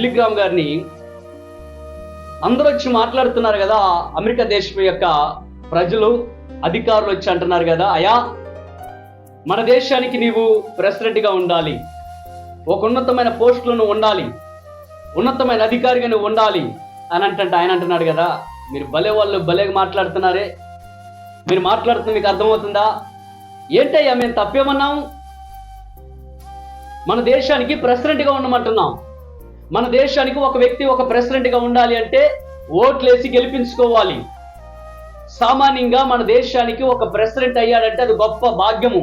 బిల్లిగ్రామ్ గారిని అందరూ వచ్చి మాట్లాడుతున్నారు కదా, అమెరికా దేశం యొక్క ప్రజలు అధికారులు వచ్చి అంటున్నారు కదా, అయా మన దేశానికి నీవు ప్రెసిడెంట్గా ఉండాలి, ఒక ఉన్నతమైన పోస్టులో నువ్వు ఉండాలి, ఉన్నతమైన అధికారిగా నువ్వు ఉండాలి అని అంటే ఆయన అంటున్నాడు కదా, మీరు భలే వాళ్ళు భలేగా మాట్లాడుతున్నారే, మీరు మాట్లాడుతున్న మీకు అర్థమవుతుందా? ఏంటయ్యా మేము తప్పేమన్నాం? మన దేశానికి ప్రెసిడెంట్గా ఉండమంటున్నాం. మన దేశానికి ఒక వ్యక్తి ఒక ప్రెసిడెంట్గా ఉండాలి అంటే ఓట్లేసి గెలిపించుకోవాలి. సామాన్యంగా మన దేశానికి ఒక ప్రెసిడెంట్ అయ్యాడంటే అది గొప్ప భాగ్యము.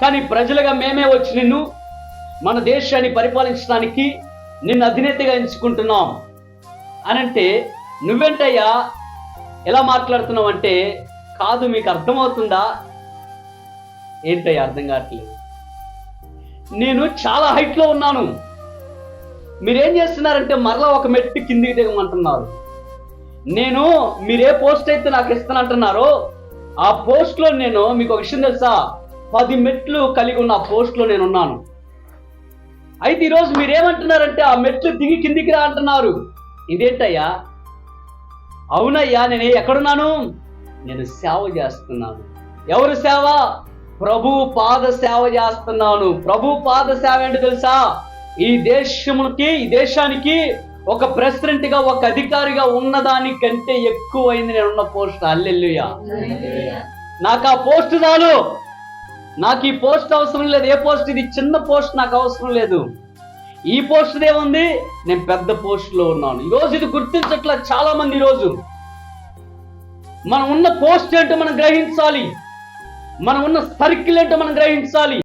కానీ ప్రజలుగా మేమే వచ్చి నిన్ను మన దేశాన్ని పరిపాలించడానికి నిన్ను అధినేతగా ఎంచుకుంటున్నాం అనంటే నువ్వేంటయ్యా ఎలా మాట్లాడుతున్నావు అంటే, కాదు మీకు అర్థమవుతుందా? ఏంటయ్యా అర్థం కావట్లేదు, నేను చాలా హైట్లో ఉన్నాను, మీరేం చేస్తున్నారంటే మరలా ఒక మెట్టు కిందికి దిగమంటున్నారు. నేను మీరే పోస్ట్ అయితే నాకు ఇస్తానంటున్నారో ఆ పోస్ట్లో నేను మీకు ఒక విషయం తెలుసా, 10 మెట్లు కలిగి ఉన్న ఆ పోస్ట్లో నేను ఉన్నాను. అయితే ఈరోజు మీరేమంటున్నారంటే ఆ మెట్లు దిగి కిందికి రా అంటున్నారు. ఇదేంటయ్యా? అవునయ్యా, నేను ఎక్కడున్నాను? నేను సేవ చేస్తున్నాను. ఎవరు సేవ? ప్రభు పాద సేవ చేస్తున్నాను. ప్రభు పాద సేవ ఏంటో తెలుసా? ఈ దేశానికి ఒక ప్రెసిడెంట్ గా ఒక అధికారిగా ఉన్నదానికంటే ఎక్కువైంది నేనున్న పోస్ట్. హల్లెలూయా. నాకు ఆ పోస్ట్ చాలు, నాకు ఈ పోస్ట్ అవసరం లేదు. ఏ పోస్ట్? ఇది చిన్న పోస్ట్, నాకు అవసరం లేదు. ఈ పోస్ట్ ఏముంది? నేను పెద్ద పోస్ట్ లో ఉన్నాను. ఈరోజు ఇది గుర్తించట్లా చాలా మంది. ఈరోజు మనం ఉన్న పోస్ట్ ఏంటో మనం గ్రహించాలి, మనం ఉన్న సర్కిల్ ఏంటో మనం గ్రహించాలి.